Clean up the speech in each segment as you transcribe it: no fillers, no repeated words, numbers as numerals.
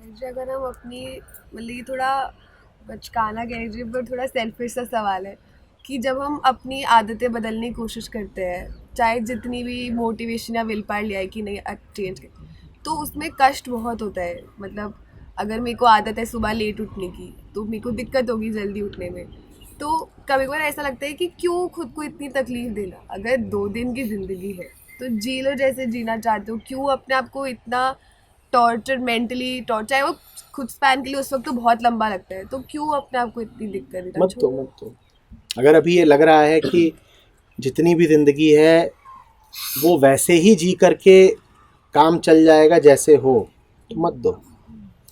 जी, अगर हम अपनी मतलब ये थोड़ा बचकाना कह लीजिए पर थोड़ा सेल्फिश सा सवाल है कि जब हम अपनी आदतें बदलने की कोशिश करते हैं, चाहे जितनी भी मोटिवेशन या विल पावर ले आए कि नहीं चेंज कर, तो उसमें कष्ट बहुत होता है। मतलब अगर मेरे को आदत है सुबह लेट उठने की, तो मेरे को दिक्कत होगी जल्दी उठने में। तो कभी-कभार ऐसा लगता है कि क्यों खुद को इतनी तकलीफ़ देना? अगर 2 दिन की ज़िंदगी है, तो जी लो जैसे जीना चाहते हो। क्यों अपने आप को इतना टॉर्चर मेंटली टॉर्चर, चाहे वो खुद स्पैन के लिए उस वक्त तो बहुत लंबा लगता है, तो क्यों अपने आप को इतनी दिक्कत देना, मत दो छोड़ो। मत दो। अगर अभी ये लग रहा है कि जितनी भी ज़िंदगी है वो वैसे ही जी करके काम चल जाएगा जैसे हो, तो मत दो।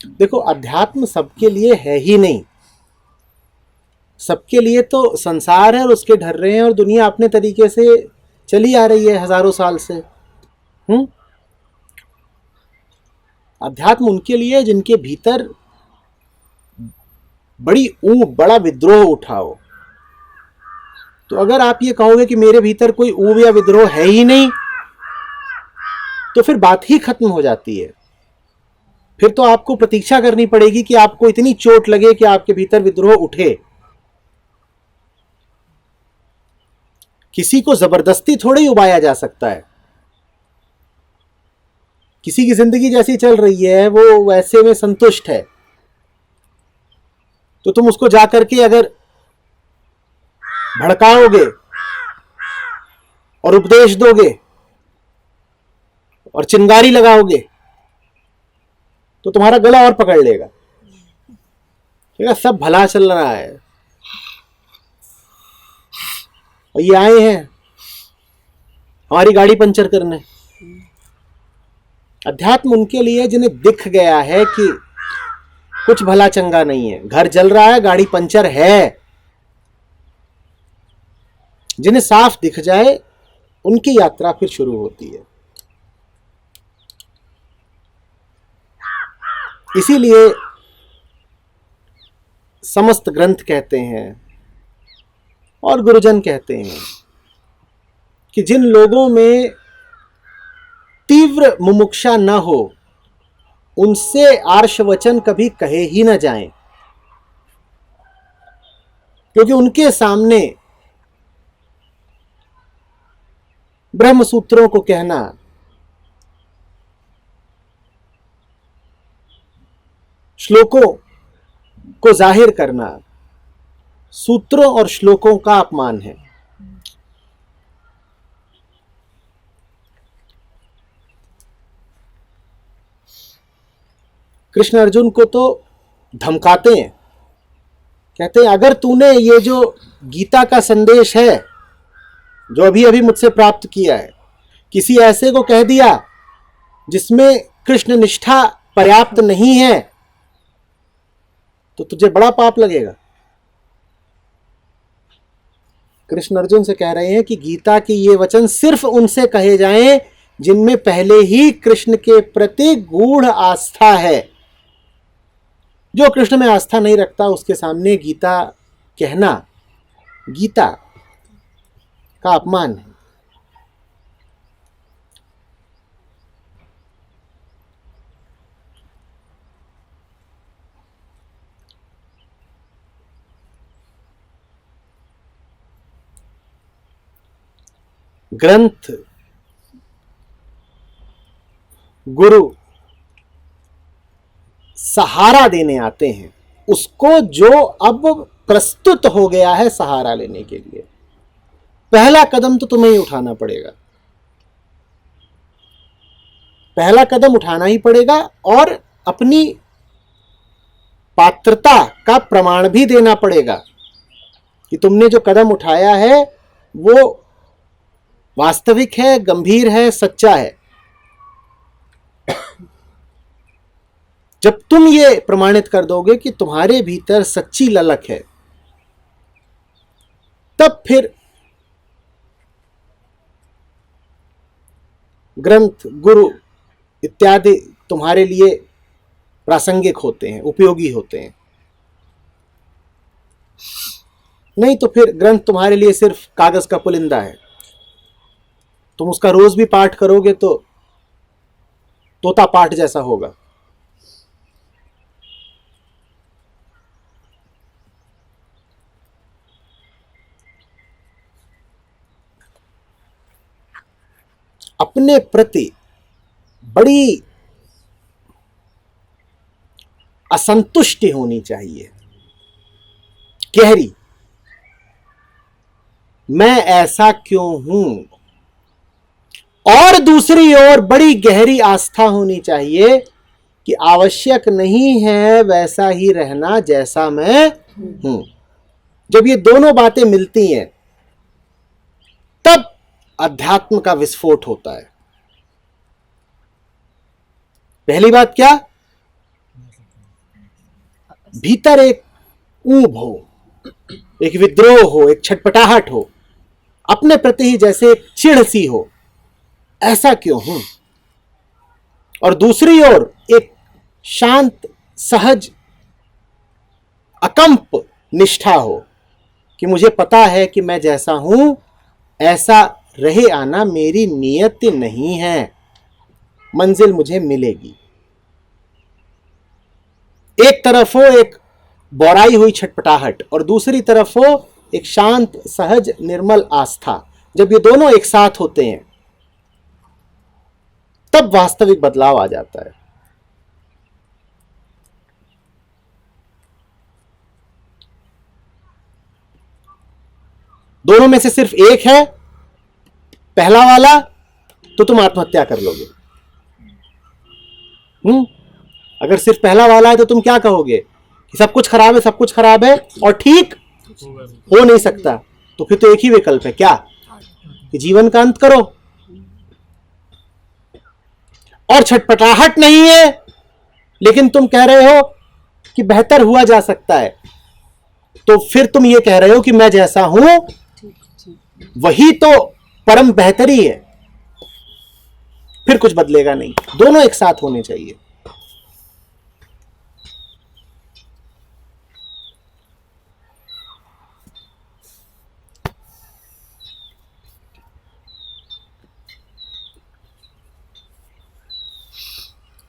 देखो, अध्यात्म सबके लिए है ही नहीं। सबके लिए तो संसार है और उसके ढर्रे हैं, और दुनिया अपने तरीके से चली आ रही है हजारों साल से। अध्यात्म उनके लिए जिनके भीतर बड़ा विद्रोह उठाओ। तो अगर आप ये कहोगे कि मेरे भीतर कोई ऊब या विद्रोह है ही नहीं, तो फिर बात ही खत्म हो जाती है। फिर तो आपको प्रतीक्षा करनी पड़ेगी कि आपको इतनी चोट लगे कि आपके भीतर विद्रोह उठे। किसी को जबरदस्ती थोड़ा ही उबाया जा सकता है। किसी की जिंदगी जैसी चल रही है वो वैसे में संतुष्ट है, तो तुम उसको जाकर के अगर भड़काओगे और उपदेश दोगे और चिंगारी लगाओगे, तो तुम्हारा गला और पकड़ लेगा। सब भला चल रहा है और ये आए हैं हमारी गाड़ी पंचर करने। अध्यात्म उनके लिए जिन्हें दिख गया है कि कुछ भला चंगा नहीं है, घर जल रहा है, गाड़ी पंचर है, जिन्हें साफ दिख जाए उनकी यात्रा फिर शुरू होती है। इसीलिए समस्त ग्रंथ कहते हैं और गुरुजन कहते हैं कि जिन लोगों में तीव्र मुमुक्षा न हो उनसे आर्ष वचन कभी कहे ही न जाएं, क्योंकि उनके सामने ब्रह्म सूत्रों को कहना, श्लोकों को जाहिर करना, सूत्रों और श्लोकों का अपमान है। कृष्ण अर्जुन को तो धमकाते हैं, कहते हैं अगर तूने ये जो गीता का संदेश है जो अभी अभी मुझसे प्राप्त किया है किसी ऐसे को कह दिया जिसमें कृष्ण निष्ठा पर्याप्त नहीं है, तो तुझे बड़ा पाप लगेगा। कृष्ण अर्जुन से कह रहे हैं कि गीता के ये वचन सिर्फ उनसे कहे जाएं जिनमें पहले ही कृष्ण के प्रति गूढ़ आस्था है। जो कृष्ण में आस्था नहीं रखता उसके सामने गीता कहना गीता का अपमान है। ग्रंथ, गुरु सहारा देने आते हैं उसको जो अब प्रस्तुत हो गया है सहारा लेने के लिए। पहला कदम तो तुम्हें ही उठाना पड़ेगा, पहला कदम उठाना ही पड़ेगा और अपनी पात्रता का प्रमाण भी देना पड़ेगा कि तुमने जो कदम उठाया है वो वास्तविक है, गंभीर है, सच्चा है। जब तुम ये प्रमाणित कर दोगे कि तुम्हारे भीतर सच्ची ललक है, तब फिर ग्रंथ, गुरु इत्यादि तुम्हारे लिए प्रासंगिक होते हैं, उपयोगी होते हैं। नहीं तो फिर ग्रंथ तुम्हारे लिए सिर्फ कागज का पुलिंदा है। तुम उसका रोज भी पाठ करोगे तो तोता पाठ जैसा होगा। अपने प्रति बड़ी असंतुष्टि होनी चाहिए, गहरी। मैं ऐसा क्यों हूं? और दूसरी ओर बड़ी गहरी आस्था होनी चाहिए कि आवश्यक नहीं है वैसा ही रहना जैसा मैं हूं। जब ये दोनों बातें मिलती हैं तब अध्यात्म का विस्फोट होता है। पहली बात क्या? भीतर एक ऊब हो, एक विद्रोह हो, एक छटपटाहट हो, अपने प्रति ही जैसे एक चिढ़ सी हो, ऐसा क्यों हूं? और दूसरी ओर एक शांत, सहज, अकंप निष्ठा हो कि मुझे पता है कि मैं जैसा हूं ऐसा रहे आना मेरी नियति नहीं है, मंजिल मुझे मिलेगी। एक तरफ हो एक बौराई हुई छटपटाहट और दूसरी तरफ हो एक शांत, सहज, निर्मल आस्था। जब ये दोनों एक साथ होते हैं तब वास्तविक बदलाव आ जाता है। दोनों में से सिर्फ एक है पहला वाला, तो तुम आत्महत्या कर लोगे। अगर सिर्फ पहला वाला है तो तुम क्या कहोगे कि सब कुछ खराब है, सब कुछ खराब है और ठीक हो नहीं सकता। तो फिर तो एक ही विकल्प है, क्या? कि जीवन का अंत करो। और छटपटाहट नहीं है लेकिन तुम कह रहे हो कि बेहतर हुआ जा सकता है, तो फिर तुम ये कह रहे हो कि मैं जैसा हूं वही तो परम बेहतरी है, फिर कुछ बदलेगा नहीं। दोनों एक साथ होने चाहिए।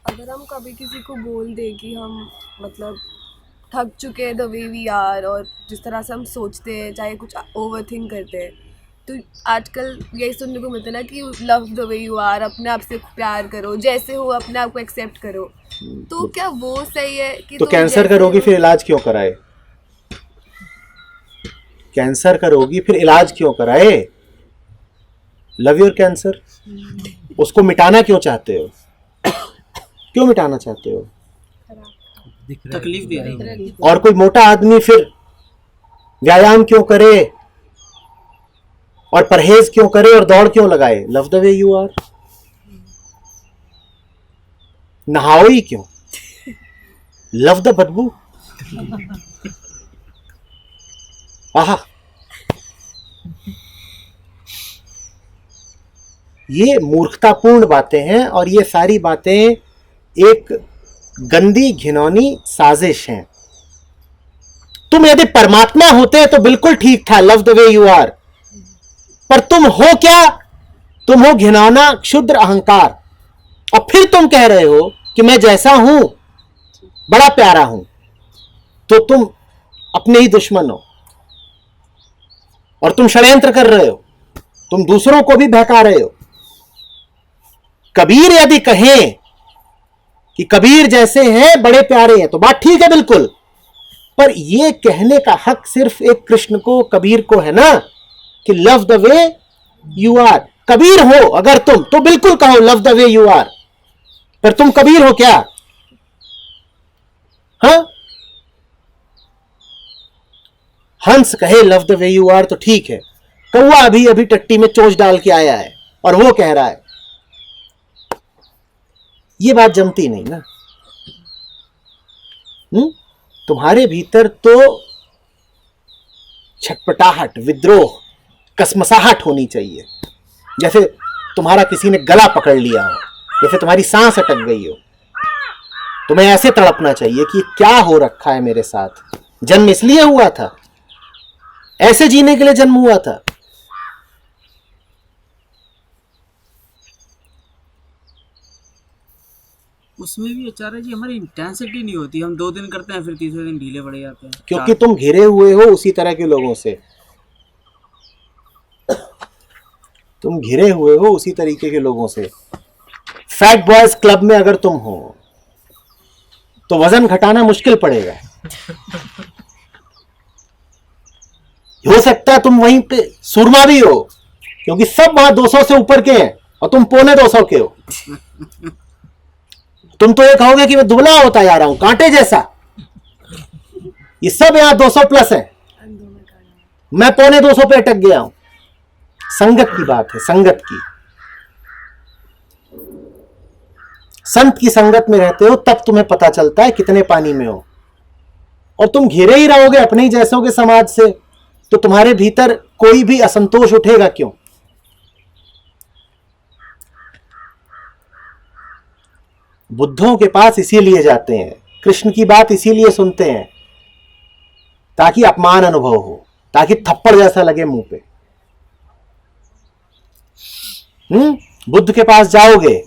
अगर हम कभी किसी को बोल दें कि हम मतलब थक चुके हैं द वे वी आर, और जिस तरह से हम सोचते हैं, चाहे कुछ ओवर थिंक करते हैं, तो आजकल यही सुनने को मिलता है ना कि love the way you are, अपने आप से प्यार करो, जैसे हो अपने आप को एक्सेप्ट करो। तो क्या वो सही है कि तो तुम कैंसर जैसे करोगी हो- फिर इलाज क्यों कराए? कैंसर करोगी फिर इलाज क्यों कराए? Love your cancer. उसको मिटाना क्यों चाहते हो? क्यों मिटाना चाहते हो? तकलीफ दे रही है। और कोई मोटा आदमी फिर व्यायाम क्यों करे और परहेज क्यों करे और दौड़ क्यों लगाए? Love the way you are. नहाओ ही क्यों? लव द बदबू। आहा, ये मूर्खतापूर्ण बातें हैं और ये सारी बातें एक गंदी घिनौनी साजिश हैं। तुम यदि परमात्मा होते तो बिल्कुल ठीक था, love the way you are, पर तुम हो क्या? तुम हो घिनौना क्षुद्र अहंकार। और फिर तुम कह रहे हो कि मैं जैसा हूं बड़ा प्यारा हूं, तो तुम अपने ही दुश्मन हो और तुम षड्यंत्र कर रहे हो, तुम दूसरों को भी बहका रहे हो। कबीर यदि कहें कि कबीर जैसे हैं बड़े प्यारे हैं तो बात ठीक है बिल्कुल, पर यह कहने का हक सिर्फ एक कृष्ण को, कबीर को है ना कि love the way you are. Kabir हो अगर तुम तो बिल्कुल कहो love the way you are, पर तुम कबीर हो क्या? हाँ, हंस कहे love the way you are तो ठीक है, कौवा अभी अभी टट्टी में चोंच डाल के आया है और वो कह रहा है, ये बात जमती नहीं ना। तुम्हारे भीतर तो छटपटाहट, विद्रोह, कसमसाहट होनी चाहिए, जैसे तुम्हारा किसी ने गला पकड़ लिया हो, जैसे तुम्हारी सांस अटक गई हो। तुम्हें ऐसे तड़पना चाहिए कि क्या हो रखा है मेरे साथ। जन्म इसलिए हुआ था, ऐसे जीने के लिए जन्म हुआ था। उसमें भी आचार्य जी हमारी इंटेंसिटी नहीं होती, हम 2 दिन करते हैं फिर तीसरे दिन ढीले पड़ जाते हैं। क्योंकि तुम घिरे हुए हो उसी तरह के लोगों से। तुम घिरे हुए हो उसी तरीके के लोगों से। फैट बॉयज क्लब में अगर तुम हो तो वजन घटाना मुश्किल पड़ेगा। हो सकता है तुम वहीं पे सुरमा भी हो, क्योंकि सब वहां 200 से ऊपर के हैं और तुम 250 के हो। तुम तो ये कहोगे कि मैं दुबला होता जा रहा हूं कांटे जैसा। ये सब यहां 200 प्लस है, मैं 250 पे अटक गया हूं। संगत की बात है, संगत की। संत की संगत में रहते हो तब तुम्हें पता चलता है कितने पानी में हो। और तुम घिरे ही रहोगे अपने ही जैसों के समाज से, तो तुम्हारे भीतर कोई भी असंतोष उठेगा क्यों? बुद्धों के पास इसीलिए जाते हैं, कृष्ण की बात इसीलिए सुनते हैं, ताकि अपमान अनुभव हो, ताकि थप्पड़ जैसा लगे मुंह पे। बुद्ध के पास जाओगे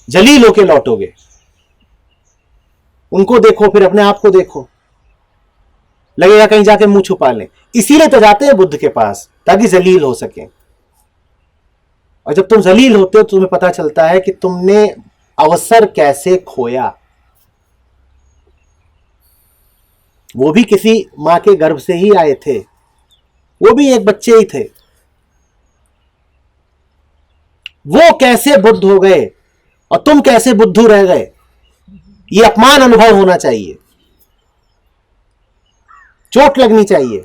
जलील होके लौटोगे। उनको देखो फिर अपने आप को देखो, लगेगा कहीं जाके मुंह छुपा लें। इसीलिए तो जाते हैं बुद्ध के पास, ताकि जलील हो सके। और जब तुम जलील होते हो तो तुम्हें पता चलता है कि तुमने अवसर कैसे खोया। वो भी किसी मां के गर्भ से ही आए थे, वो भी एक बच्चे ही थे। वो कैसे बुद्ध हो गए और तुम कैसे बुद्धू रह गए, ये अपमान अनुभव होना चाहिए, चोट लगनी चाहिए।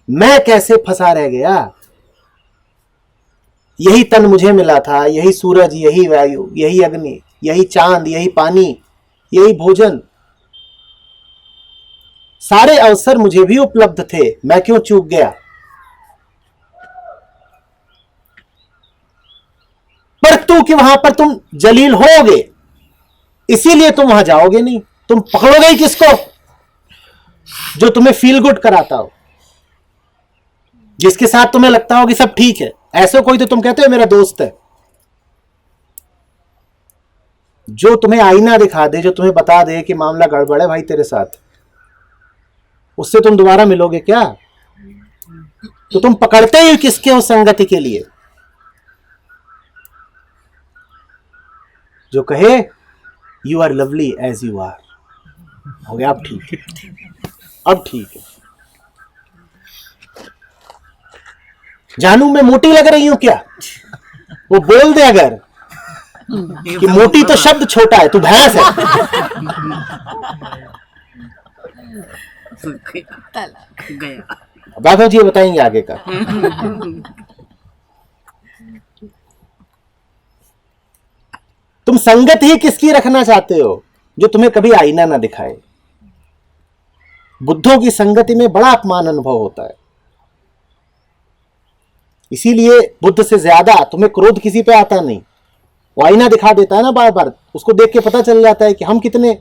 मैं कैसे फंसा रह गया, यही तन मुझे मिला था, यही सूरज, यही वायु, यही अग्नि, यही चांद, यही पानी, यही भोजन, सारे अवसर मुझे भी उपलब्ध थे, मैं क्यों चूक गया? पर तू कि वहां पर तुम जलील होगे, इसीलिए तुम वहां जाओगे नहीं। तुम पकड़ोगे ही किसको? जो तुम्हें फील गुड कराता हो, जिसके साथ तुम्हें लगता हो कि सब ठीक है। ऐसे कोई तो तुम कहते हो मेरा दोस्त है। जो तुम्हें आईना दिखा दे, जो तुम्हें बता दे कि मामला गड़बड़ है भाई तेरे साथ, उससे तुम दोबारा मिलोगे क्या? तो तुम पकड़ते ही किसके हो संगति के लिए? जो कहे you are lovely as you are, हो गया अब ठीक है, अब ठीक है। जानू मैं मोटी लग रही हूं क्या? वो बोल दे अगर कि मोटी तो शब्द छोटा है, तू भैंस है। गया। बाबा जी बताएंगे आगे का। तुम संगत ही किसकी रखना चाहते हो? जो तुम्हें कभी आईना ना दिखाए। बुद्धों की संगति में बड़ा अपमान अनुभव होता है। इसीलिए बुद्ध से ज्यादा तुम्हें क्रोध किसी पे आता नहीं। वो आईना दिखा देता है ना बार बार, उसको देख के पता चल जाता है कि हम कितने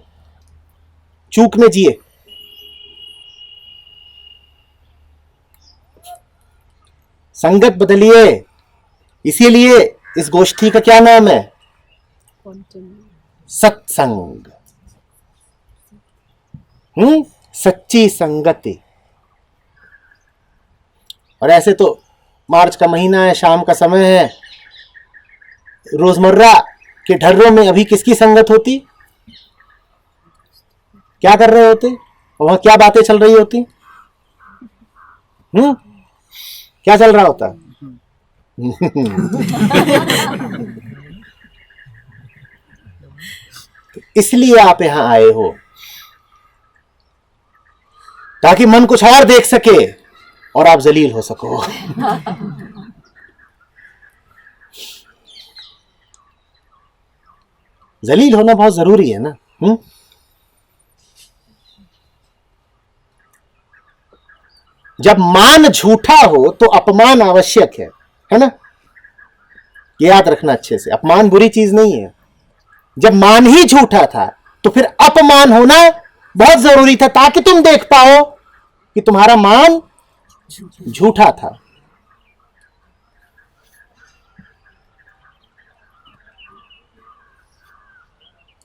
चूक में जिए। संगत बदलिए। इसीलिए इस गोष्ठी का क्या नाम है? सत्संग। सच्ची संगति। और ऐसे तो मार्च का महीना है, शाम का समय है, रोजमर्रा के ढर्रों में अभी किसकी संगत होती? क्या कर रहे होते? वहां क्या बातें चल रही होती? क्या चल रहा होता? इसलिए आप यहां आए हो, ताकि मन कुछ और देख सके और आप जलील हो सको। जलील होना बहुत जरूरी है ना। जब मान झूठा हो तो अपमान आवश्यक है ना? ये याद रखना अच्छे से। अपमान बुरी चीज नहीं है। जब मान ही झूठा था तो फिर अपमान होना बहुत जरूरी था, ताकि तुम देख पाओ कि तुम्हारा मान झूठा था।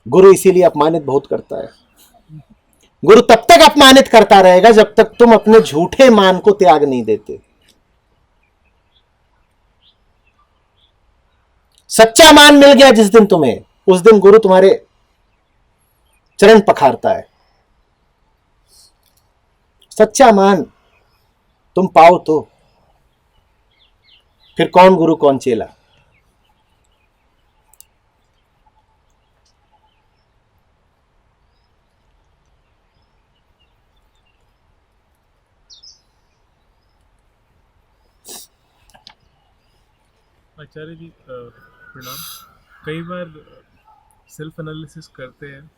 गुरु इसीलिए अपमानित बहुत करता है। गुरु तब तक अपमानित करता रहेगा जब तक तुम अपने झूठे मान को त्याग नहीं देते। सच्चा मान मिल गया जिस दिन तुम्हें, उस दिन गुरु तुम्हारे चरण पखारता है। सच्चा मान तुम पाओ तो फिर कौन गुरु कौन चेला। आचार्य जी प्रणाम। कई बार सेल्फ एनालिसिस करते हैं,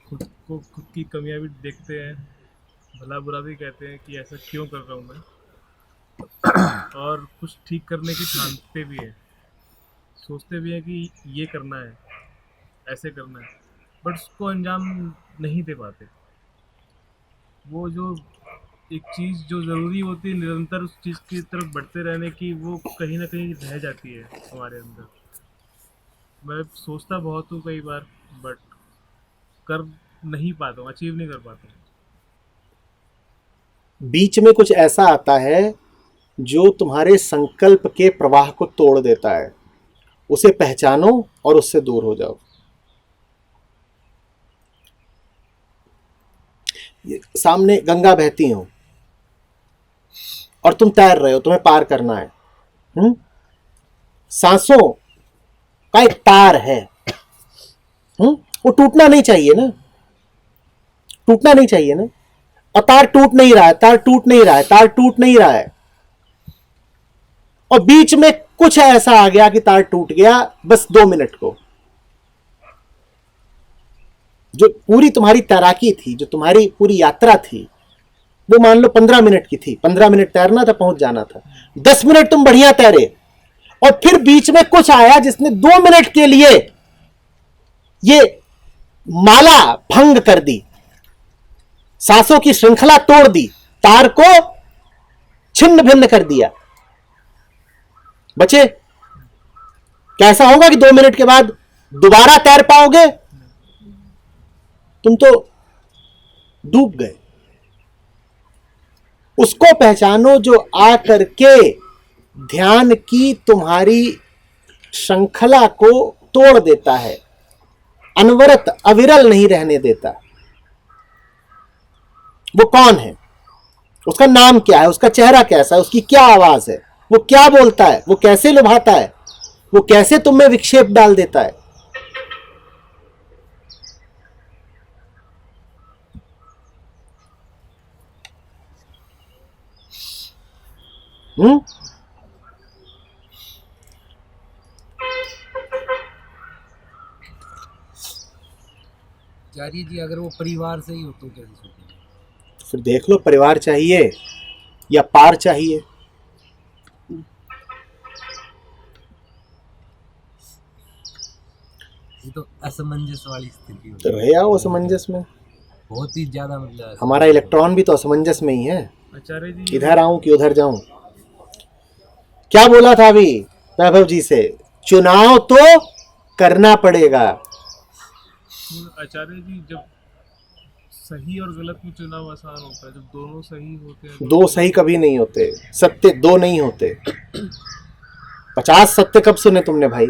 खुद को, खुद की कमियां भी देखते हैं, भला बुरा भी कहते हैं कि ऐसा क्यों कर रहा हूँ मैं, और कुछ ठीक करने की ठानते भी हैं, सोचते भी हैं कि ये करना है, ऐसे करना है, बट उसको अंजाम नहीं दे पाते। वो जो एक चीज़ जो ज़रूरी होती है निरंतर उस चीज़ की तरफ बढ़ते रहने की, वो कहीं ना कहीं रह जाती है हमारे अंदर। मैं सोचता बहुत हूँ कई बार, बट कर नहीं पाता हूँ, अचीव नहीं कर पाता हूँ। बीच में कुछ ऐसा आता है जो तुम्हारे संकल्प के प्रवाह को तोड़ देता है, उसे पहचानो और उससे दूर हो जाओ। सामने गंगा बहती हो और तुम तैर रहे हो, तुम्हें पार करना है। सांसों का एक तार है, वो टूटना नहीं चाहिए ना, टूटना नहीं चाहिए ना, और तार टूट नहीं रहा है, तार टूट नहीं रहा है, तार टूट नहीं रहा है, और बीच में कुछ ऐसा आ गया कि तार टूट गया, बस 2 मिनट को। जो पूरी तुम्हारी तैराकी थी, जो तुम्हारी पूरी यात्रा थी, वो मान लो 15 मिनट की थी, 15 मिनट तैरना था, पहुंच जाना था, 10 मिनट तुम बढ़िया तैरे, और फिर बीच में कुछ आया जिसने 2 मिनट के लिए ये माला भंग कर दी, सांसों की श्रृंखला तोड़ दी, तार को छिन्न भिन्न कर दिया। बचे कैसा होगा कि 2 मिनट के बाद दोबारा तैर पाओगे? तुम तो डूब गए। उसको पहचानो जो आ करके ध्यान की तुम्हारी श्रृंखला को तोड़ देता है, अनवरत अविरल नहीं रहने देता। वो कौन है, उसका नाम क्या है, उसका चेहरा कैसा है, उसकी क्या आवाज है, वो क्या बोलता है, वो कैसे लुभाता है, वो कैसे तुम में विक्षेप डाल देता है। आचार्य जी अगर वो परिवार से ही हो तो कैसे सोचेंगे? फिर देख लो, परिवार चाहिए या पार चाहिए। ये तो असमंजस वाली स्थिति हो तो रहे आओ असमंजस में, बहुत ही ज्यादा, मतलब हमारा इलेक्ट्रॉन भी तो असमंजस में ही है, आचार्य जी इधर आऊं कि उधर जाऊं। क्या बोला था अभी वैभव जी से, चुनाव तो करना पड़ेगा। आचार्य जी जब सही और गलत में चुनाव आसान होता है, जब दोनों सही होते हैं। दो सही कभी नहीं होते, सत्य दो नहीं होते। 50 सत्य कब सुने तुमने भाई?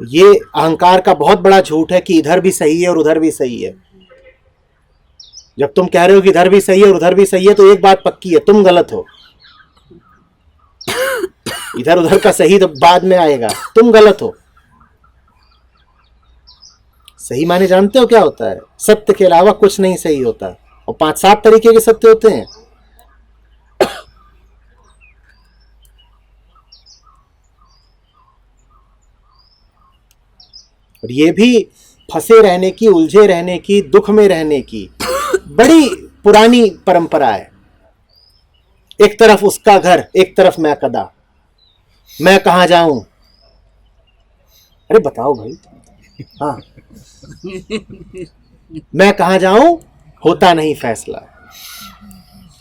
ये अहंकार का बहुत बड़ा झूठ है कि इधर भी सही है और उधर भी सही है। जब तुम कह रहे हो कि इधर भी सही है और उधर भी सही है, तो एक बात पक्की है, तुम गलत हो। इधर उधर का सही तो बाद में आएगा, तुम गलत हो। सही माने जानते हो क्या होता है? सत्य के अलावा कुछ नहीं सही होता, और 5-7 तरीके के सत्य होते हैं। और ये भी फंसे रहने की, उलझे रहने की, दुख में रहने की बड़ी पुरानी परंपरा है। एक तरफ उसका घर, एक तरफ मैं कदा, मैं कहां जाऊं। अरे बताओ भाई, हाँ मैं कहां जाऊं, होता नहीं फैसला।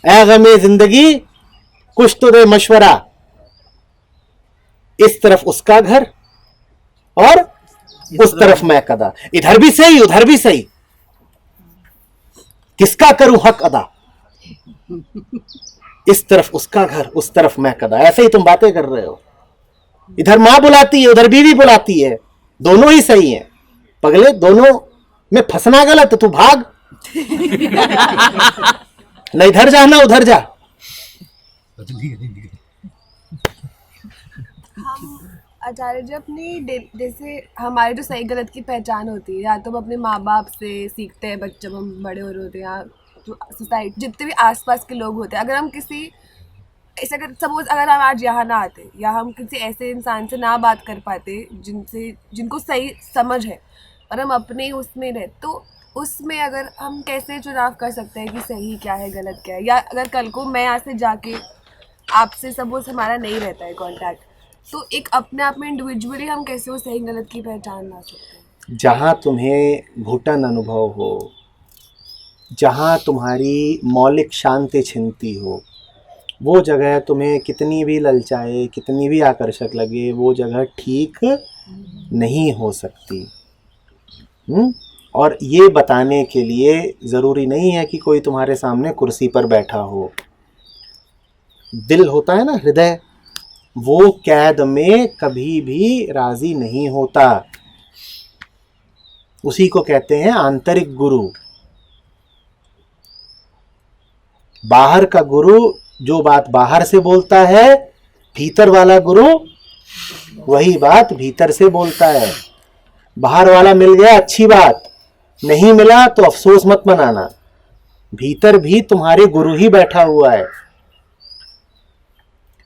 ऐ गमे जिंदगी कुछ तो दे मशवरा। इस तरफ उसका घर और उस तरफ मैं कदा, इधर भी सही उधर भी सही, किसका करूं हक अदा। इस तरफ उसका घर, उस तरफ मैं कदा, ऐसे ही तुम बातें कर रहे हो। इधर माँ बुलाती है, उधर बीवी बुलाती है, दोनों ही सही हैं। पगले, दोनों में फंसना गलत, तू भाग। न इधर जा ना उधर जा। हम आचार्य जी अपनी जैसे हमारे जो सही गलत की पहचान होती है, या तो हम अपने माँ बाप से सीखते हैं बच्चे, जब हम बड़े हो रहे होते हैं, या जो सोसाइटी जितने भी आसपास के लोग होते हैं, अगर हम किसी ऐसे, अगर सपोज अगर हम आज यहाँ ना आते, या हम किसी ऐसे इंसान से ना बात कर पाते जिनको सही समझ है, और हम अपने उसमें रहे, तो उसमें अगर हम कैसे चुनाव कर सकते हैं कि सही क्या है गलत क्या है। या अगर कल को मैं यहाँ से जाके आपसे सपोज हमारा नहीं रहता है कांटेक्ट, तो एक अपने आप में इंडिविजुअली हम कैसे वो सही गलत की पहचान ला सकते हैं। जहां तुम्हें घुटन अनुभव हो, जहां तुम्हारी मौलिक शांति छिनती हो, वो जगह तुम्हें कितनी भी ललचाए, कितनी भी आकर्षक लगे, वो जगह ठीक नहीं हो सकती। और ये बताने के लिए ज़रूरी नहीं है कि कोई तुम्हारे सामने कुर्सी पर बैठा हो। दिल होता है ना, हृदय, वो कैद में कभी भी राजी नहीं होता। उसी को कहते हैं आंतरिक गुरु। बाहर का गुरु जो बात बाहर से बोलता है, भीतर वाला गुरु वही बात भीतर से बोलता है। बाहर वाला मिल गया अच्छी बात, नहीं मिला तो अफसोस मत मनाना, भीतर भी तुम्हारे गुरु ही बैठा हुआ है।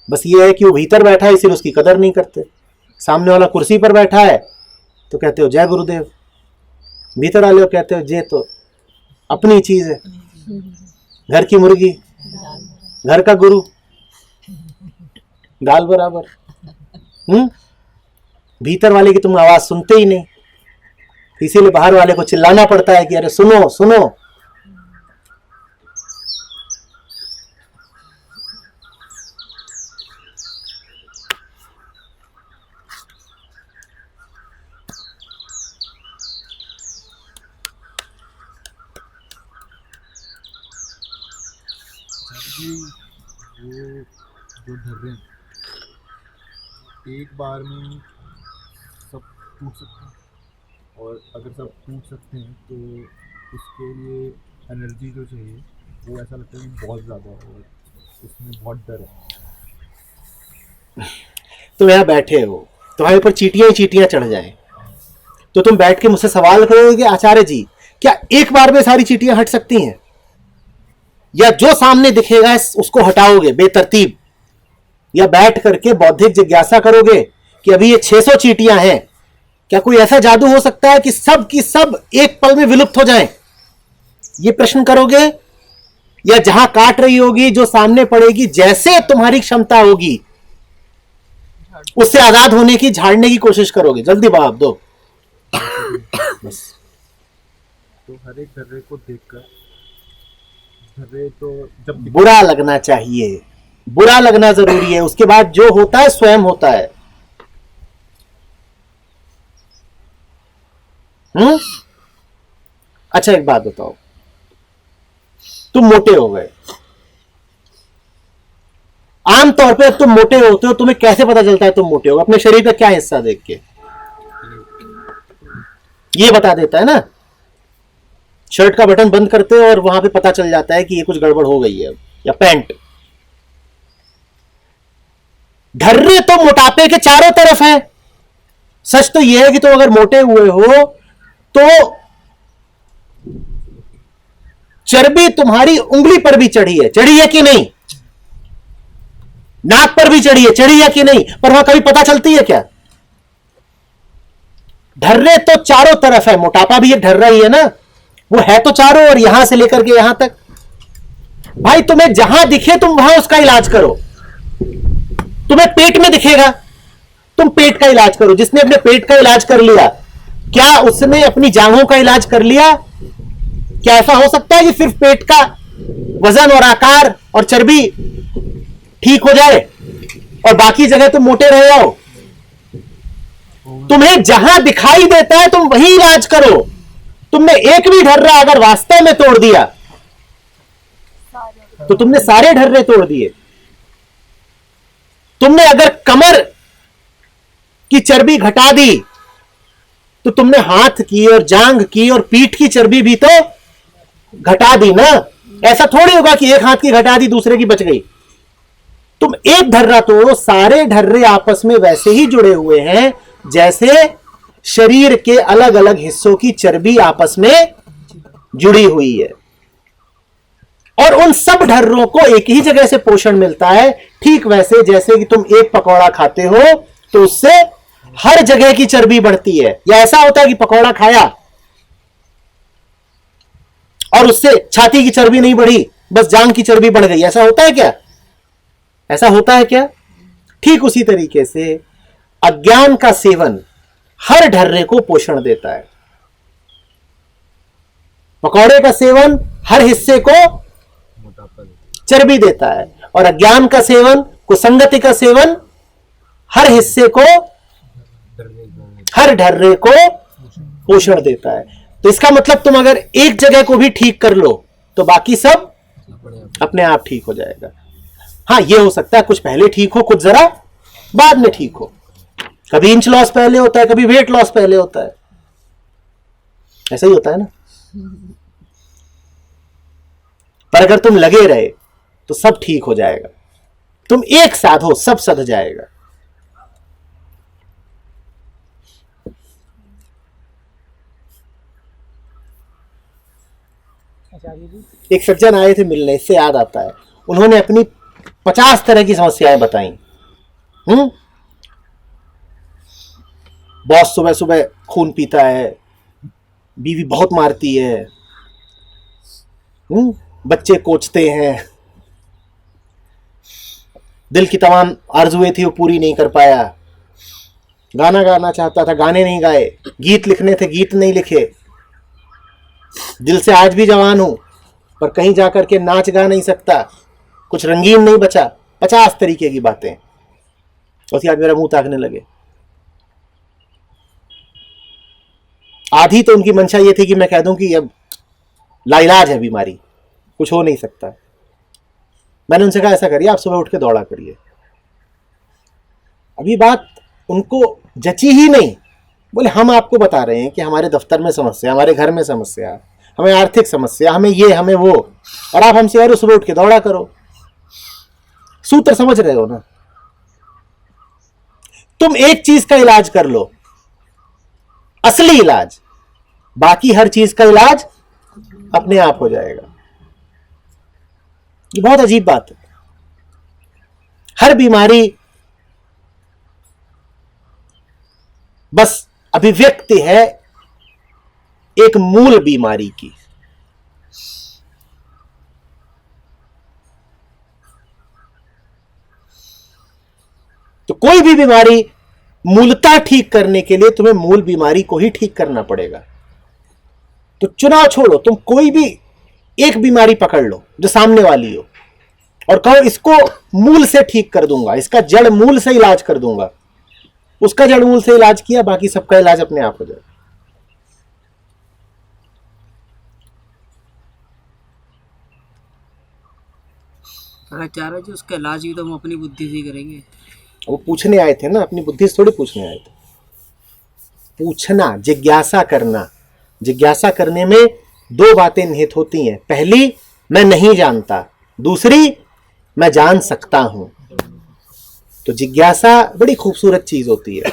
बस ये है कि वो भीतर बैठा है इसलिए उसकी कदर नहीं करते। सामने वाला कुर्सी पर बैठा है तो कहते हो जय गुरुदेव, भीतर वाले कहते हो जे तो अपनी चीज है, घर की मुर्गी, घर का गुरु, दाल बराबर। भीतर वाले की तुम आवाज सुनते ही नहीं, इसीलिए बाहर वाले को चिल्लाना पड़ता है कि अरे सुनो सुनो। वो जो धर्रे हैं, एक बार में सब टूट सकते हैं, और अगर सब टूट सकते हैं तो उसके लिए एनर्जी जो चाहिए वो ऐसा लगता है कि बहुत ज़्यादा है, और उसमें बहुत डर है। तुम यहाँ बैठे हो, तुम्हारे ऊपर चींटियां ही चींटियां चढ़ जाएं, तो तुम बैठ के मुझसे सवाल करोगे कि आचार्य जी क्या एक बार में सारी चींटियां हट सकती हैं, या जो सामने दिखेगा उसको हटाओगे बेतरतीब, या बैठ करके बौद्धिक जिज्ञासा करोगे कि अभी ये 600 चींटियां हैं, क्या कोई ऐसा जादू हो सकता है कि सब की सब एक पल में विलुप्त हो जाएं? ये प्रश्न करोगे, या जहां काट रही होगी जो सामने पड़ेगी, जैसे तुम्हारी क्षमता होगी उससे आजाद होने की, झाड़ने की कोशिश करोगे? जल्दी जवाब दो। बस तो हर एक धर्रे को देखकर, धर्रे तो जब बुरा लगना चाहिए, बुरा लगना जरूरी है, उसके बाद जो होता है स्वयं होता है। अच्छा एक बात बताओ, तुम मोटे हो गए, आमतौर पे तुम मोटे होते हो, तुम्हें कैसे पता चलता है तुम मोटे हो? अपने शरीर का क्या हिस्सा देख के? ये बता देता है ना, शर्ट का बटन बंद करते हो और वहां पे पता चल जाता है कि ये कुछ गड़बड़ हो गई है, या पैंट। ढर्रे तो मोटापे के चारों तरफ है। सच तो यह है कि तुम अगर मोटे हुए हो तो चर्बी तुम्हारी उंगली पर भी चढ़ी है कि नहीं? नाक पर भी चढ़ी है कि नहीं? पर वहां कभी पता चलती है क्या? ढर्रे तो चारों तरफ है, मोटापा भी एक ढर्रा ही है ना, वो है तो चारों, और यहां से लेकर के यहां तक। भाई तुम्हें जहां दिखे तुम वहां उसका इलाज करो। तुम्हें पेट में दिखेगा, तुम पेट का इलाज करो। जिसने अपने पेट का इलाज कर लिया, क्या उसने अपनी जांघों का इलाज कर लिया? क्या ऐसा हो सकता है कि सिर्फ पेट का वजन और आकार और चर्बी ठीक हो जाए और बाकी जगह तुम मोटे रह जाओ? तुम्हें जहां दिखाई देता है तुम वही इलाज करो। तुमने एक भी ढर्रा अगर वास्तव में तोड़ दिया तो तुमने सारे ढर्रे तोड़ दिए। तुमने अगर कमर की चर्बी घटा दी तो तुमने हाथ की और जांघ की और पीठ की चर्बी भी तो घटा दी ना। ऐसा थोड़ी होगा कि एक हाथ की घटा दी दूसरे की बच गई। तुम एक ढर्रा तोड़ो, सारे ढर्रे आपस में वैसे ही जुड़े हुए हैं जैसे शरीर के अलग अलग हिस्सों की चर्बी आपस में जुड़ी हुई है। और उन सब ढर्रों को एक ही जगह से पोषण मिलता है। ठीक वैसे जैसे कि तुम एक पकौड़ा खाते हो तो उससे हर जगह की चर्बी बढ़ती है। या ऐसा होता है कि पकौड़ा खाया और उससे छाती की चर्बी नहीं बढ़ी, बस जांघ की चर्बी बढ़ गई। ऐसा होता है क्या? ऐसा होता है क्या? ठीक उसी तरीके से अज्ञान का सेवन हर ढर्रे को पोषण देता है। पकौड़े का सेवन हर हिस्से को मोटापा देता चर्बी देता है और अज्ञान का सेवन, कुसंगति का सेवन हर हिस्से को, है, डरने को हर ढर्रे को पोषण देता है। तो इसका मतलब तुम अगर एक जगह को भी ठीक कर लो तो बाकी सब अपने आप अपने आप ठीक हो जाएगा। हाँ, ये हो सकता है कुछ पहले ठीक हो, कुछ जरा बाद में ठीक हो। कभी इंच लॉस पहले होता है, कभी वेट लॉस पहले होता है। ऐसा ही होता है ना। पर अगर तुम लगे रहे तो सब ठीक हो जाएगा। तुम एक साथ हो, सब सध जाएगा। एक सज्जन आए थे मिलने, इससे याद आता है, उन्होंने अपनी 50 तरह की समस्याएं बताई। बॉस सुबह सुबह खून पीता है, बीवी बहुत मारती है, बच्चे कोचते हैं, दिल की तमाम आरजुएं थी वो पूरी नहीं कर पाया, गाना गाना चाहता था गाने नहीं गाए, गीत लिखने थे गीत नहीं लिखे, दिल से आज भी जवान हूं पर कहीं जाकर के नाच गा नहीं सकता, कुछ रंगीन नहीं बचा। 50 तरीके की बातें। उसके बाद मेरा मुंह ताकने लगे। आधी तो उनकी मंशा ये थी कि मैं कह दूं कि अब लाइलाज है बीमारी, कुछ हो नहीं सकता। मैंने उनसे कहा ऐसा करिए, आप सुबह उठ के दौड़ा करिए। अभी बात उनको जची ही नहीं। बोले हम आपको बता रहे हैं कि हमारे दफ्तर में समस्या, हमारे घर में समस्या, हमें आर्थिक समस्या, हमें ये हमें वो, और आप हमसे यार सुबह उठ के दौड़ा करो। सूत्र समझ रहे हो ना? तुम एक चीज का इलाज कर लो, असली इलाज, बाकी हर चीज का इलाज अपने आप हो जाएगा। ये बहुत अजीब बात है। हर बीमारी बस अभिव्यक्ति है एक मूल बीमारी की। तो कोई भी बीमारी मूलता ठीक करने के लिए तुम्हें मूल बीमारी को ही ठीक करना पड़ेगा। तो चुनाव छोड़ो, तुम कोई भी एक बीमारी पकड़ लो जो सामने वाली हो और कहो इसको मूल से ठीक कर दूंगा, इसका जड़ मूल से इलाज कर दूंगा। उसका जड़ मूल से इलाज किया, बाकी सबका इलाज अपने आप हो जाएगा। आचार्य जी उसका इलाज भी तो हम अपनी बुद्धि से ही करेंगे। वो पूछने आए थे ना, अपनी बुद्धि से थोड़ी पूछने आए थे। पूछना, जिज्ञासा करना। जिज्ञासा करने में 2 बातें निहित होती हैं। पहली, मैं नहीं जानता, दूसरी, मैं जान सकता हूं। तो जिज्ञासा बड़ी खूबसूरत चीज होती है।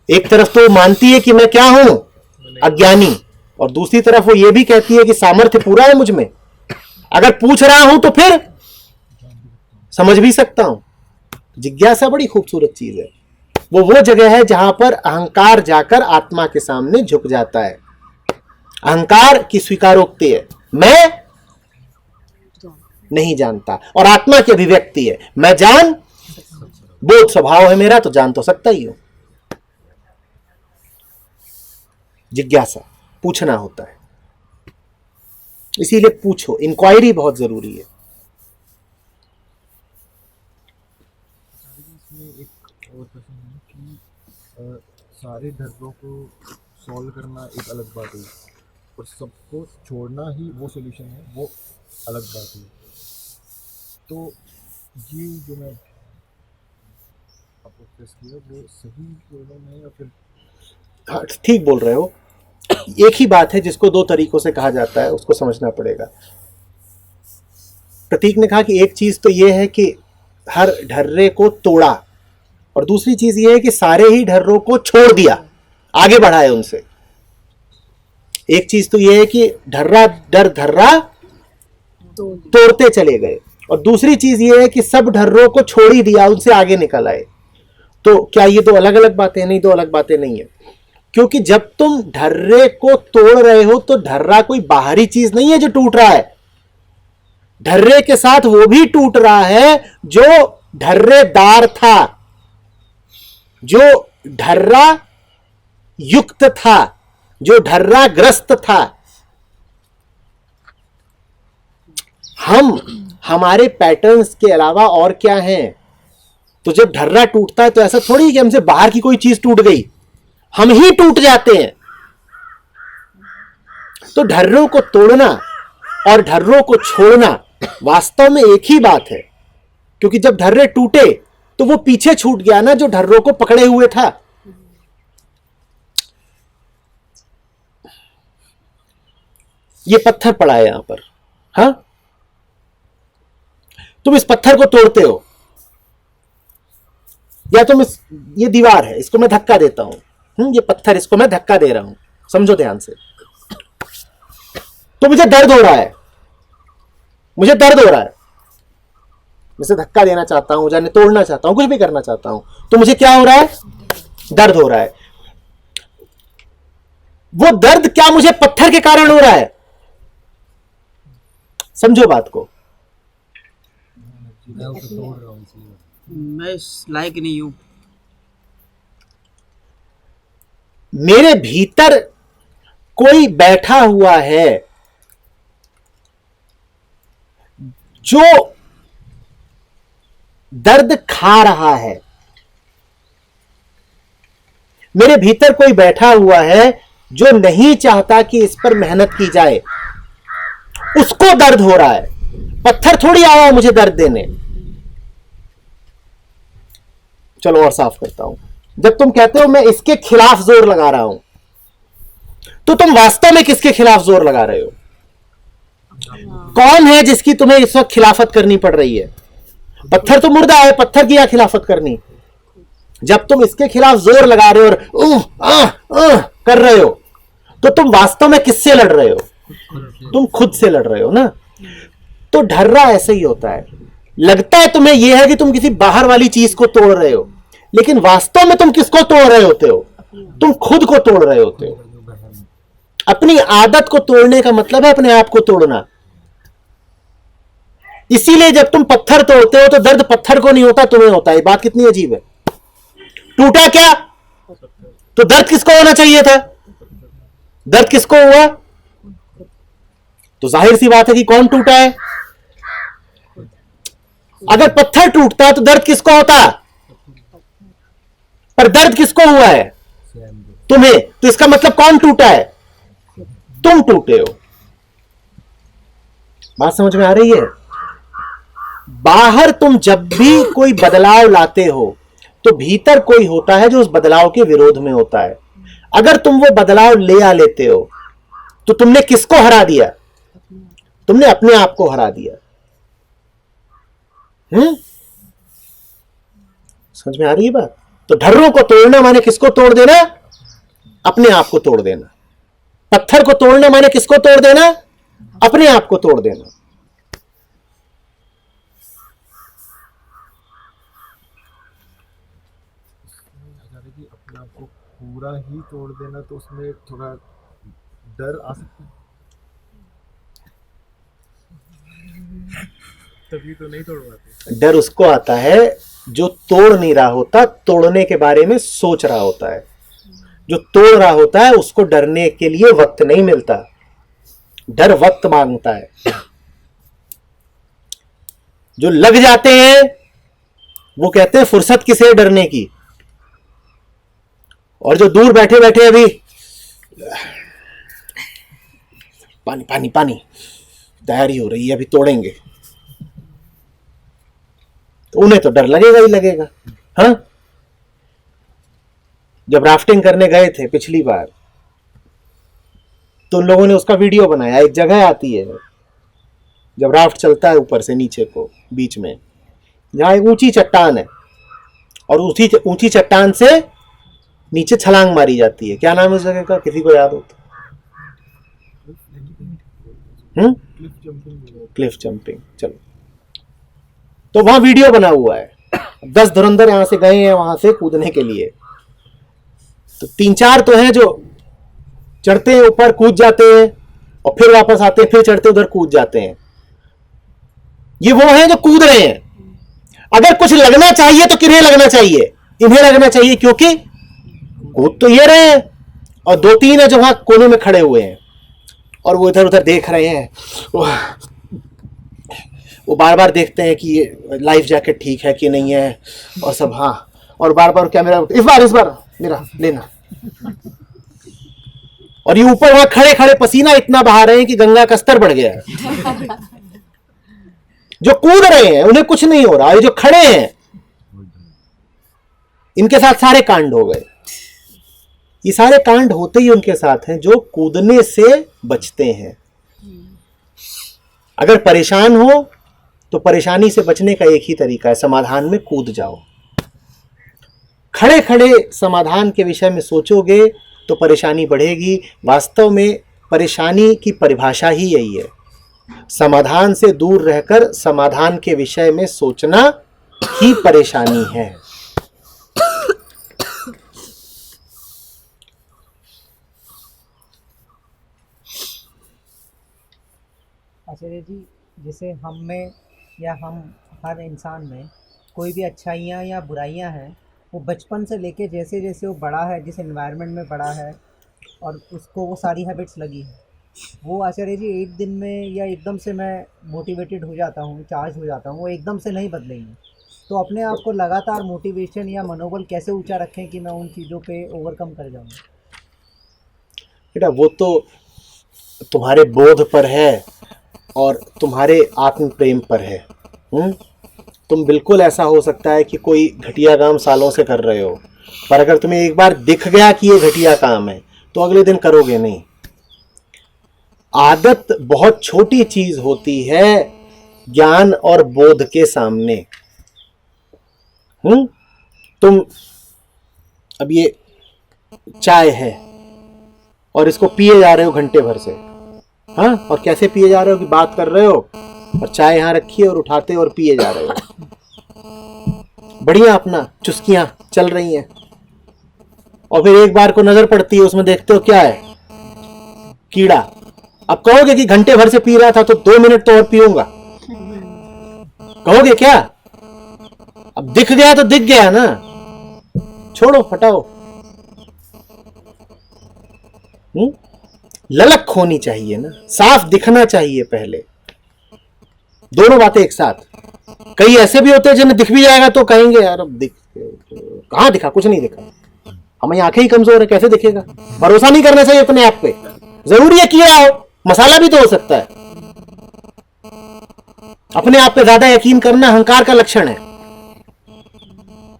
एक तरफ तो वो मानती है कि मैं क्या हूं, अज्ञानी, और दूसरी तरफ वो ये भी कहती है कि सामर्थ्य पूरा है मुझ में, अगर पूछ रहा हूं तो फिर समझ भी सकता हूं। जिज्ञासा बड़ी खूबसूरत चीज है। वो जगह है जहां पर अहंकार जाकर आत्मा के सामने झुक जाता है। अहंकार की स्वीकारोक्ति है, मैं नहीं जानता, और आत्मा की अभिव्यक्ति है, मैं जान, बोध स्वभाव है मेरा तो जान तो सकता ही हूं। जिज्ञासा, पूछना होता है। इसीलिए पूछो, इंक्वायरी बहुत जरूरी है। इसमें एक और प्रश्न है कि सारे ढर्रों को सॉल्व करना एक अलग बात है और सबको छोड़ना ही वो सॉल्यूशन है, वो अलग बात है। तो ये जो मैं आपको प्रेस किया वो सही बोला मैं या फिर हाँ, ठीक बोल रहे हो। एक ही बात है जिसको दो तरीकों से कहा जाता है, उसको समझना पड़ेगा। प्रतीक ने कहा कि एक चीज तो यह है कि हर ढर्रे को तोड़ा, और दूसरी चीज यह है कि सारे ही ढर्रों को छोड़ दिया, आगे बढ़ाए उनसे। एक चीज तो यह है कि ढर्रा डर धर्रा तोड़ते चले गए, और दूसरी चीज यह है कि सब ढर्रों को छोड़ ही दिया, उनसे आगे निकल आए। तो क्या ये दो अलग अलग बातें? नहीं, दो अलग बातें नहीं है। क्योंकि जब तुम ढर्रे को तोड़ रहे हो तो ढर्रा कोई बाहरी चीज नहीं है जो टूट रहा है। ढर्रे के साथ वो भी टूट रहा है जो ढर्रेदार था, जो ढर्रा युक्त था, जो ढर्रा ग्रस्त था। हम हमारे पैटर्न्स के अलावा और क्या हैं? तो जब ढर्रा टूटता है तो ऐसा थोड़ी कि हमसे बाहर की कोई चीज टूट गई, हम ही टूट जाते हैं। तो ढर्रों को तोड़ना और ढर्रों को छोड़ना वास्तव में एक ही बात है। क्योंकि जब ढर्रे टूटे तो वो पीछे छूट गया ना जो ढर्रों को पकड़े हुए था। ये पत्थर पड़ा है यहां पर, हाँ, तुम इस पत्थर को तोड़ते हो, या तुम ये दीवार है, इसको मैं धक्का देता हूं, ये पत्थर, इसको मैं धक्का दे रहा हूं, समझो ध्यान से। तो मुझे दर्द हो रहा है, मुझे दर्द हो रहा है, जैसे धक्का देना चाहता हूं, जाने तोड़ना चाहता हूं, कुछ भी करना चाहता हूं, तो मुझे क्या हो रहा है? दर्द हो रहा है। वो दर्द क्या मुझे पत्थर के कारण हो रहा है? समझो बात को। मैं उसे तोड़ रहा हूँ इसलिए। मैं इस लायक नहीं हूँ। मेरे भीतर कोई बैठा हुआ है जो दर्द खा रहा है। मेरे भीतर कोई बैठा हुआ है जो नहीं चाहता कि इस पर मेहनत की जाए, उसको दर्द हो रहा है। पत्थर थोड़ी आया है मुझे दर्द देने। चलो और साफ करता हूं। जब तुम कहते हो मैं इसके खिलाफ जोर लगा रहा हूं, तो तुम वास्तव में किसके खिलाफ जोर लगा रहे हो? कौन है जिसकी तुम्हें इस वक्त खिलाफत करनी पड़ रही है? पत्थर तो मुर्दा है, पत्थर की क्या खिलाफत करनी? जब तुम इसके खिलाफ जोर लगा रहे हो और कर रहे हो, तो तुम वास्तव में किससे लड़ रहे हो? तुम खुद से लड़ रहे हो ना। तो ढर्रा ऐसे ही होता है। लगता है तुम्हें यह है कि तुम किसी बाहर वाली चीज को तोड़ रहे हो, लेकिन वास्तव में तुम किसको तोड़ रहे होते हो? तुम खुद को तोड़ रहे होते हो। अपनी आदत को तोड़ने का मतलब है अपने आप को तोड़ना। इसीलिए जब तुम पत्थर तोड़ते हो तो दर्द पत्थर को नहीं होता, तुम्हें होता है। बात कितनी अजीब है। टूटा क्या तो दर्द किसको होना चाहिए था? दर्द किसको हुआ? तो जाहिर सी बात है कि कौन टूटा है। अगर पत्थर टूटता तो दर्द किसको होता? पर दर्द किसको हुआ है? तुम्हें। तो इसका मतलब कौन टूटा है? तुम टूटे हो। बात समझ में आ रही है? बाहर तुम जब भी कोई बदलाव लाते हो तो भीतर कोई होता है जो उस बदलाव के विरोध में होता है। अगर तुम वो बदलाव ले आ लेते हो तो तुमने किसको हरा दिया? तुमने अपने आप को हरा दिया। समझ में आ रही है बात? तो ढर्रों को तोड़ना माने किसको तोड़ देना? अपने आप को तोड़ देना। पत्थर को तोड़ना माने किसको तोड़ देना? अपने आप को तोड़ देना। अपने आप को पूरा ही तोड़ देना, तो उसमें थोड़ा डर आ सकता है। तभी तो नहीं तोड़ पाते। डर उसको आता है जो तोड़ नहीं रहा होता, तोड़ने के बारे में सोच रहा होता है। जो तोड़ रहा होता है उसको डरने के लिए वक्त नहीं मिलता। डर वक्त मांगता है। जो लग जाते हैं वो कहते हैं फुर्सत किसे है डरने की। और जो दूर बैठे बैठे अभी पानी पानी पानी तैयारी हो रही है, अभी तोड़ेंगे, तो उन्हें तो डर लगेगा ही लगेगा। हाँ, जब राफ्टिंग करने गए थे पिछली बार तो उन लोगों ने उसका वीडियो बनाया। एक जगह आती है जब राफ्ट चलता है ऊपर से नीचे को बीच में, जहां एक ऊंची चट्टान है और उसी ऊंची चट्टान से नीचे छलांग मारी जाती है। क्या नाम है उस जगह का, किसी को याद हो तो? Cliff jumping. चलो, तो वहां वीडियो बना हुआ है। 10 धुरंधर यहां से गए हैं वहां से कूदने के लिए, तो 3-4 तो हैं जो चढ़ते हैं ऊपर, कूद जाते हैं और फिर वापस आते हैं, फिर चढ़ते उधर कूद जाते हैं। ये वो हैं जो कूद रहे हैं। अगर कुछ लगना चाहिए तो किन्हें लगना चाहिए? इन्हें लगना चाहिए, क्योंकि कूद तो ये रहे हैं। और 2-3 है जो वहां कोने में खड़े हुए हैं और वो इधर उधर देख रहे हैं। वो बार बार देखते हैं कि ये लाइफ जैकेट ठीक है कि नहीं है और सब। हाँ, और बार बार कैमरा इस बार मेरा लेना। और ये ऊपर वहां खड़े खड़े पसीना इतना बहा रहे हैं कि गंगा का स्तर बढ़ गया है। जो कूद रहे हैं उन्हें कुछ नहीं हो रहा, ये जो खड़े हैं इनके साथ सारे कांड हो गए। ये सारे कांड होते ही उनके साथ हैं जो कूदने से बचते हैं। अगर परेशान हो तो परेशानी से बचने का एक ही तरीका है, समाधान में कूद जाओ। खड़े खड़े समाधान के विषय में सोचोगे तो परेशानी बढ़ेगी। वास्तव में परेशानी की परिभाषा ही यही है, समाधान से दूर रहकर समाधान के विषय में सोचना ही परेशानी है। आचार्य जी, जैसे हम में या हम हर इंसान में कोई भी अच्छाइयाँ या बुराइयाँ हैं, वो बचपन से लेके जैसे जैसे वो बड़ा है, जिस एनवायरनमेंट में बड़ा है और उसको वो सारी हैबिट्स लगी है, वो आचार्य जी एक दिन में या एकदम से मैं मोटिवेटेड हो जाता हूँ, चार्ज हो जाता हूँ, वो एकदम से नहीं बदलेंगे। तो अपने आप को लगातार मोटिवेशन या मनोबल कैसे ऊंचा रखें कि मैं उन चीज़ों पे ओवरकम कर जाऊँ? बेटा, वो तो तुम्हारे बोध पर है और तुम्हारे आत्म प्रेम पर है। तुम बिल्कुल, ऐसा हो सकता है कि कोई घटिया काम सालों से कर रहे हो, पर अगर तुम्हें एक बार दिख गया कि ये घटिया काम है तो अगले दिन करोगे नहीं। आदत बहुत छोटी चीज होती है ज्ञान और बोध के सामने। तुम अब ये चाय है और इसको पिए जा रहे हो घंटे भर से। हाँ, और कैसे पिए जा रहे हो कि बात कर रहे हो और चाय यहां रखी है और उठाते और पिए जा रहे हो। बढ़िया, अपना चुस्कियां चल रही हैं। और फिर एक बार को नजर पड़ती है, उसमें देखते हो क्या है, कीड़ा। अब कहोगे कि घंटे भर से पी रहा था तो 2 मिनट तो और पीऊंगा, कहोगे क्या? अब दिख गया तो दिख गया ना, छोड़ो, हटाओ। ललक होनी चाहिए ना, साफ दिखना चाहिए पहले। दोनों बातें एक साथ। कई ऐसे भी होते हैं जिन्हें दिख भी जाएगा तो कहेंगे यार अब दिख, कहां दिखा, कुछ नहीं दिखा, हमारी आंखें ही कमजोर है, कैसे दिखेगा। भरोसा नहीं करना चाहिए अपने आप पे। जरूरी है कीड़ा हो, मसाला भी तो हो सकता है। अपने आप पे ज्यादा यकीन करना अहंकार का लक्षण है।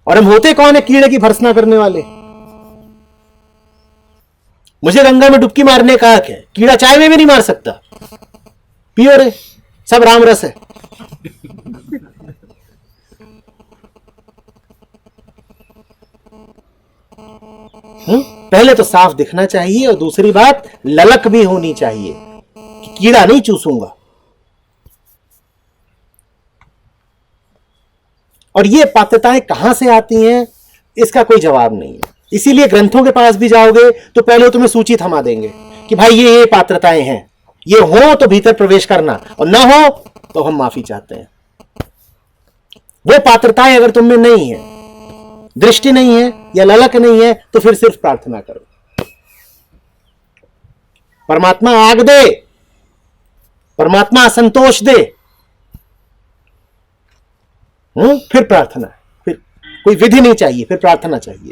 और हम होते कौन है कीड़े की भर्त्सना करने वाले। मुझे गंगा में डुबकी मारने का हक है, कीड़ा चाय में भी नहीं मार सकता। पियो रे, सब राम रस है। पहले तो साफ दिखना चाहिए और दूसरी बात ललक भी होनी चाहिए कि कीड़ा नहीं चूसूंगा। और ये पात्रताएं कहां से आती हैं इसका कोई जवाब नहीं है। इसीलिए ग्रंथों के पास भी जाओगे तो पहले तुम्हें सूची थमा देंगे कि भाई ये पात्रताएं हैं, ये हो तो भीतर प्रवेश करना और ना हो तो हम माफी चाहते हैं। वो पात्रताएं अगर तुम में नहीं है, दृष्टि नहीं है या ललक नहीं है, तो फिर सिर्फ प्रार्थना करो, परमात्मा आग दे, परमात्मा असंतोष दे, फिर प्रार्थना। फिर कोई विधि नहीं चाहिए, फिर प्रार्थना चाहिए।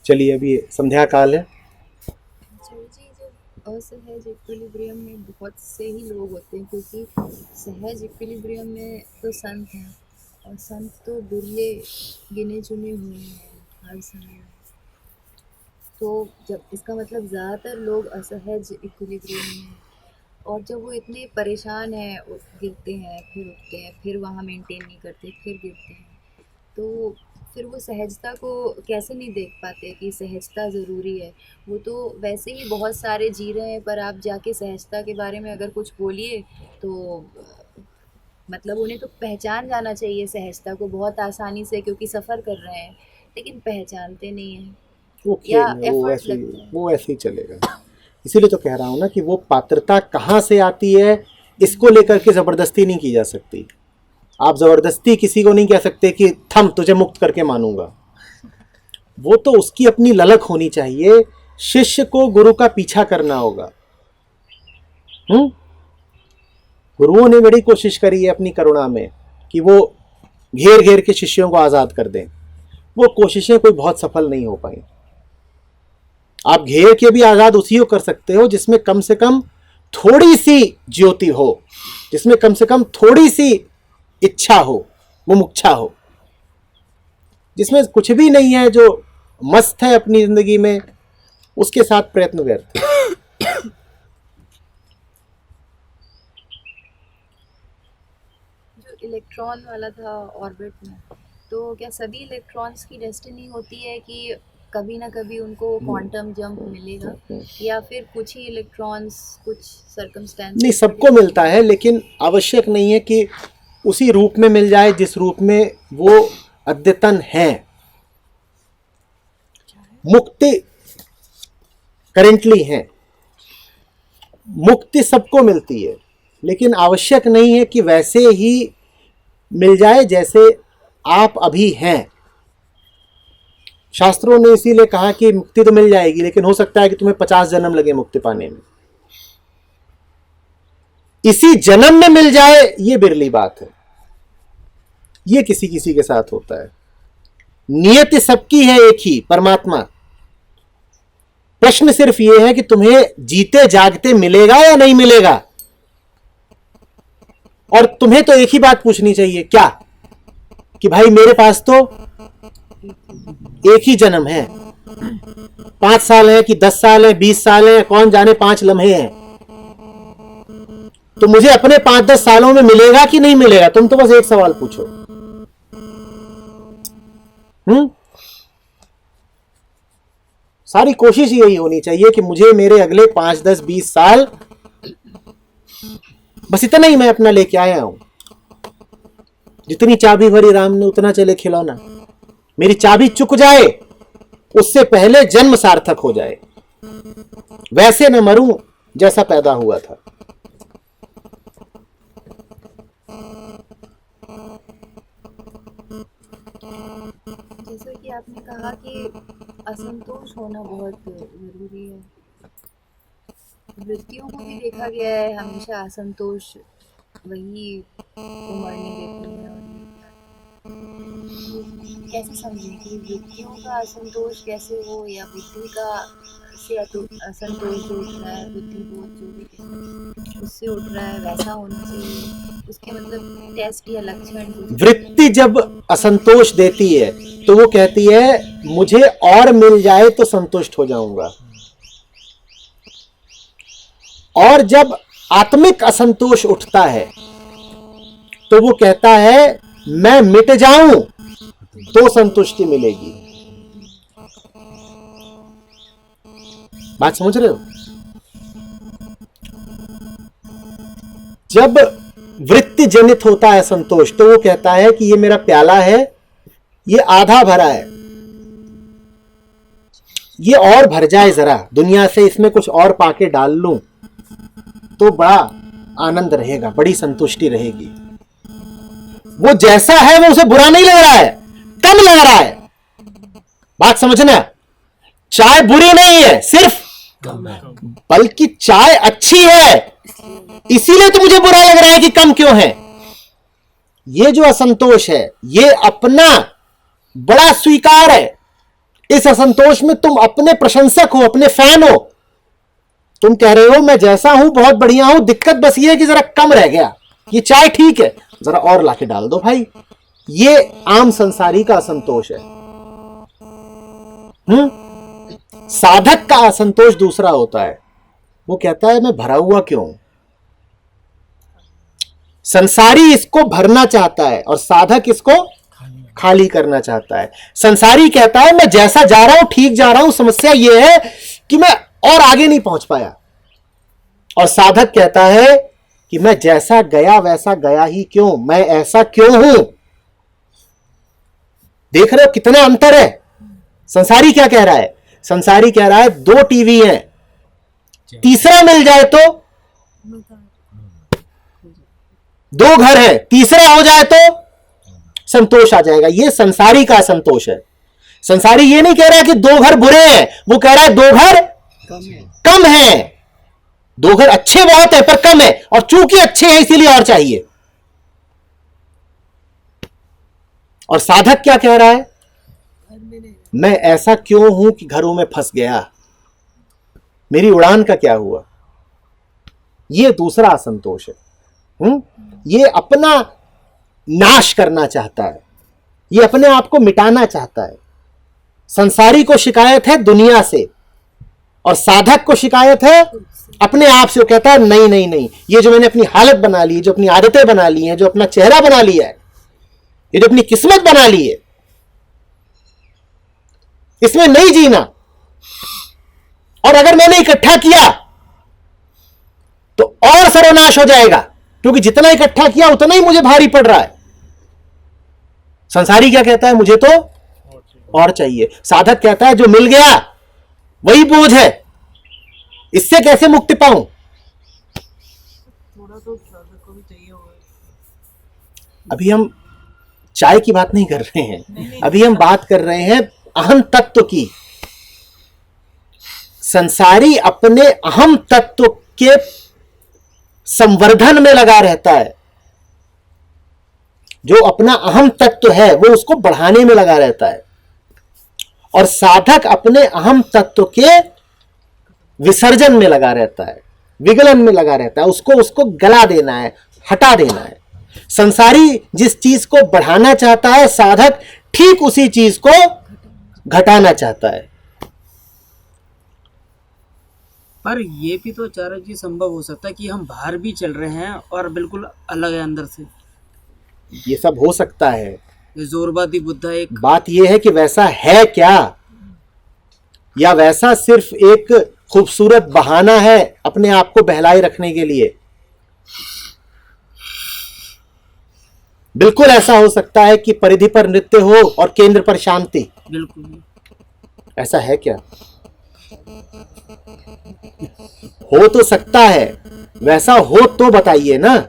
चलिए, अभी संध्या काल है। जी, जो असहज इक्विलिब्रियम में बहुत से ही लोग होते हैं, क्योंकि सहज इक्विलिब्रियम में तो संत हैं, और संत तो बिरले गिने चुने हुए हैं हर समय। तो जब इसका मतलब ज़्यादातर लोग असहज इक्विलिब्रियम में हैं, और जब वो इतने परेशान हैं, गिरते हैं फिर उठते हैं, फिर वहाँ मेंटेन नहीं करते, फिर गिरते हैं, तो फिर वो सहजता को कैसे नहीं देख पाते कि सहजता ज़रूरी है। वो तो वैसे ही बहुत सारे जी रहे हैं, पर आप जाके सहजता के बारे में अगर कुछ बोलिए तो मतलब उन्हें तो पहचान जाना चाहिए सहजता को बहुत आसानी से, क्योंकि सफ़र कर रहे हैं, लेकिन पहचानते नहीं हैं वो या खेल में वो एफर्ट वैसे लगता है। वो ऐसे ही चलेगा। इसीलिए तो कह रहा हूँ ना कि वो पात्रता कहाँ से आती है, इसको लेकर के ज़बरदस्ती नहीं की जा सकती। आप ज़बरदस्ती किसी को नहीं कह सकते कि थम तुझे मुक्त करके मानूंगा। वो तो उसकी अपनी ललक होनी चाहिए। शिष्य को गुरु का पीछा करना होगा। गुरुओं ने बड़ी कोशिश करी है अपनी करुणा में कि वो घेर घेर के शिष्यों को आज़ाद कर दें। वो कोशिशें कोई बहुत सफल नहीं हो पाई। आप घेर के भी आज़ाद उसी को कर सकते हो जिसमें कम से कम थोड़ी सी ज्योति हो, जिसमें कम से कम थोड़ी सी इच्छा हो, मुमुक्षा हो। जिसमें कुछ भी नहीं है, जो मस्त है अपनी जिंदगी में, उसके साथ प्रयत्न व्यर्थ है। जो इलेक्ट्रॉन वाला था ऑर्बिट में, तो क्या सभी इलेक्ट्रॉन्स की डेस्टिनी होती है कि कभी ना कभी उनको क्वांटम जंप मिलेगा, या फिर कुछ ही इलेक्ट्रॉन्स कुछ सर्कमस्टेंस? नहीं, सबको मिलता है, लेकिन आवश्यक नहीं है कि उसी रूप में मिल जाए जिस रूप में वो अद्यतन है। मुक्ति करेंटली है, मुक्ति सबको मिलती है, लेकिन आवश्यक नहीं है कि वैसे ही मिल जाए जैसे आप अभी हैं। शास्त्रों ने इसीलिए कहा कि मुक्ति तो मिल जाएगी, लेकिन हो सकता है कि तुम्हें 50 जन्म लगे मुक्ति पाने में। इसी जन्म में मिल जाए ये बिरली बात है। ये किसी किसी के साथ होता है। नियत सबकी है एक ही, परमात्मा। प्रश्न सिर्फ ये है कि तुम्हें जीते जागते मिलेगा या नहीं मिलेगा। और तुम्हें तो एक ही बात पूछनी चाहिए, क्या कि भाई मेरे पास तो एक ही जन्म है, 5 साल है कि 10 साल है, 20 साल है, कौन जाने 5 लम्हे हैं। तो मुझे अपने 5-10 सालों में मिलेगा कि नहीं मिलेगा, तुम तो बस एक सवाल पूछो। सारी कोशिश यही होनी चाहिए कि मुझे मेरे अगले 5, 10, 20 साल, बस इतना ही मैं अपना लेके आया हूं। जितनी चाबी भरी राम ने उतना चले खिलौना। मेरी चाबी चुक जाए उससे पहले जन्म सार्थक हो जाए, वैसे न मरूं जैसा पैदा हुआ था। जैसा कि आपने कहा कि असंतोष होना बहुत ज़रूरी है। वृत्तियों को भी देखा गया है, हमेशा असंतोष वही उमड़ने देती है। और कैसे समझें कि वृत्तियों का असंतोष कैसे हो, या बुद्धि का से असंतोष जो उठ रहा है, बुद्धि बोध जो भी उससे उठ रहा है, वैसा होना चाहिए। उसके मतलब टेस्ट या लक्षण। वृत्ति जब असंतोष देती है तो वो कहती है मुझे और मिल जाए तो संतुष्ट हो जाऊंगा। और जब आत्मिक असंतोष उठता है तो वो कहता है मैं मिट जाऊं तो संतुष्टि मिलेगी। बात समझ रहे हो? जब वृत्ति जनित होता है संतोष तो वो कहता है कि ये मेरा प्याला है, ये आधा भरा है, ये और भर जाए जरा दुनिया से, इसमें कुछ और पाके डाल लूं तो बड़ा आनंद रहेगा, बड़ी संतुष्टि रहेगी। वो जैसा है वो उसे बुरा नहीं लग रहा है, कम लग रहा है। बात समझना, चाय बुरी नहीं है सिर्फ, बल्कि चाय अच्छी है, इसीलिए तो मुझे बुरा लग रहा है कि कम क्यों है। ये जो असंतोष है ये अपना बड़ा स्वीकार है। इस असंतोष में तुम अपने प्रशंसक हो, अपने फैन हो। तुम कह रहे हो मैं जैसा हूं बहुत बढ़िया हूं, दिक्कत बस ये है कि जरा कम रह गया, ये चाय ठीक है, जरा और लाके डाल दो भाई। ये आम संसारी का असंतोष है। साधक का असंतोष दूसरा होता है, वो कहता है मैं भरा हुआ क्यों हूं। संसारी इसको भरना चाहता है और साधक इसको खाली करना चाहता है। संसारी कहता है मैं जैसा जा रहा हूं ठीक जा रहा हूं, समस्या यह है कि मैं और आगे नहीं पहुंच पाया। और साधक कहता है कि मैं जैसा गया वैसा गया ही क्यों, मैं ऐसा क्यों हूं। देख रहे हो कितना अंतर है। संसारी क्या कह रहा है? संसारी कह रहा है 2 टीवी हैं, तीसरा मिल जाए तो, 2 घर है, तीसरा हो जाए तो संतोष आ जाएगा। ये संसारी का संतोष है। संसारी ये नहीं कह रहा है कि 2 घर बुरे हैं, वो कह रहा है 2 घर कम है। 2 घर अच्छे बहुत है पर कम है, और चूंकि अच्छे हैं इसीलिए और चाहिए। और साधक क्या कह रहा है? मैं ऐसा क्यों हूं कि घरों में फंस गया, मेरी उड़ान का क्या हुआ। ये दूसरा असंतोष है। ये अपना नाश करना चाहता है, ये अपने आप को मिटाना चाहता है। संसारी को शिकायत है दुनिया से और साधक को शिकायत है अपने आप से। वो कहता है नहीं नहीं नहीं, ये जो मैंने अपनी हालत बना ली, जो अपनी आदतें बना ली हैं, जो अपना चेहरा बना लिया है, ये जो अपनी किस्मत बना ली है, इसमें नहीं जीना। और अगर मैंने इकट्ठा किया तो और सर्वनाश हो जाएगा, क्योंकि जितना इकट्ठा किया उतना ही मुझे भारी पड़ रहा है। संसारी क्या कहता है? मुझे तो और चाहिए। साधक कहता है जो मिल गया वही बोझ है, इससे कैसे मुक्ति पाऊं। थोड़ा तो साधक को भी चाहिए होगा। अभी हम चाय की बात नहीं कर रहे हैं, अभी हम बात कर रहे हैं अहम तत्व की। संसारी अपने अहम तत्व के संवर्धन में लगा रहता है। जो अपना अहम तत्व है वो उसको बढ़ाने में लगा रहता है, और साधक अपने अहम तत्व के विसर्जन में लगा रहता है, विगलन में लगा रहता है। उसको गला देना है, हटा देना है। संसारी जिस चीज को बढ़ाना चाहता है, साधक ठीक उसी चीज को घटाना चाहता है। पर ये भी तो आचार्य जी संभव हो सकता है कि हम बाहर भी चल रहे हैं और बिल्कुल अलग है अंदर से। ये सब हो सकता है। ये जोरबादी बुद्धा एक बात यह है कि वैसा है क्या, या वैसा सिर्फ एक खूबसूरत बहाना है अपने आप को बहलाए रखने के लिए। बिल्कुल ऐसा हो सकता है कि परिधि पर नृत्य हो और केंद्र पर शांति। बिल्कुल ऐसा है क्या? हो तो सकता है, वैसा हो तो बताइए ना।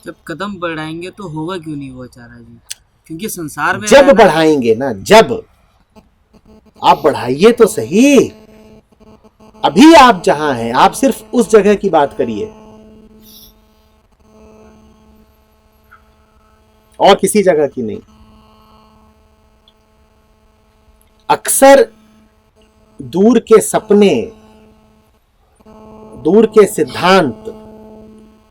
जब कदम बढ़ाएंगे तो होगा क्यों नहीं वो आचार्य जी, क्योंकि संसार में जब रहना- बढ़ाएंगे ना, जब आप बढ़ाइए तो सही। अभी आप जहां हैं, आप सिर्फ उस जगह की बात करिए और किसी जगह की नहीं। अक्सर दूर के सपने, दूर के सिद्धांत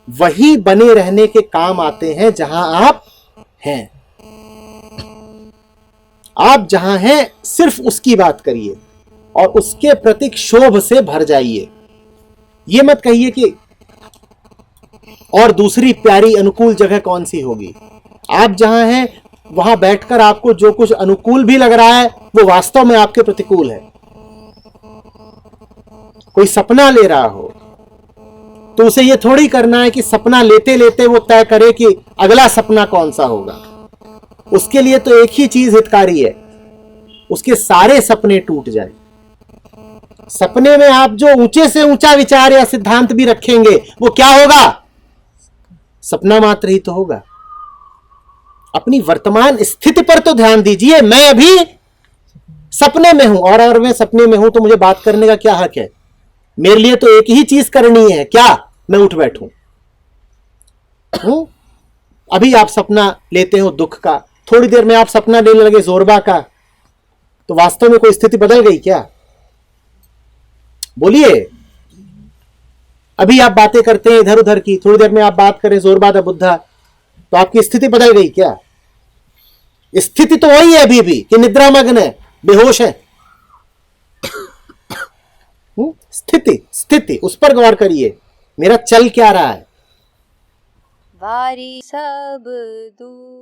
वही बने रहने के काम आते हैं जहां आप हैं। आप जहां हैं सिर्फ उसकी बात करिए और उसके प्रति क्षोभ से भर जाइए। ये मत कहिए कि और दूसरी प्यारी अनुकूल जगह कौन सी होगी। आप जहां हैं वहां बैठकर आपको जो कुछ अनुकूल भी लग रहा है वो वास्तव में आपके प्रतिकूल है। कोई सपना ले रहा हो तो उसे ये थोड़ी करना है कि सपना लेते लेते वो तय करे कि अगला सपना कौन सा होगा। उसके लिए तो एक ही चीज हितकारी है, उसके सारे सपने टूट जाए। सपने में आप जो ऊंचे से ऊंचा विचार या सिद्धांत भी रखेंगे वो क्या होगा? सपना मात्र ही तो होगा। अपनी वर्तमान स्थिति पर तो ध्यान दीजिए। मैं अभी सपने में हूं, और अगर मैं सपने में हूं तो मुझे बात करने का क्या हक है? मेरे लिए तो एक ही चीज करनी है, क्या? मैं उठ बैठूं। अभी आप सपना लेते हो दुख का, थोड़ी देर में आप सपना लेने लगे जोरबा का, तो वास्तव में कोई स्थिति बदल गई क्या? बोलिए। अभी आप बातें करते हैं इधर उधर की, थोड़ी देर में आप बात करें जोरबा द बुद्धा, तो आपकी स्थिति बदल गई क्या? स्थिति तो वही है अभी भी कि निद्रामग्न है, बेहोश है। स्थिति स्थिति उस पर गौर करिए, मेरा चल क्या रहा है। वारी सब दूर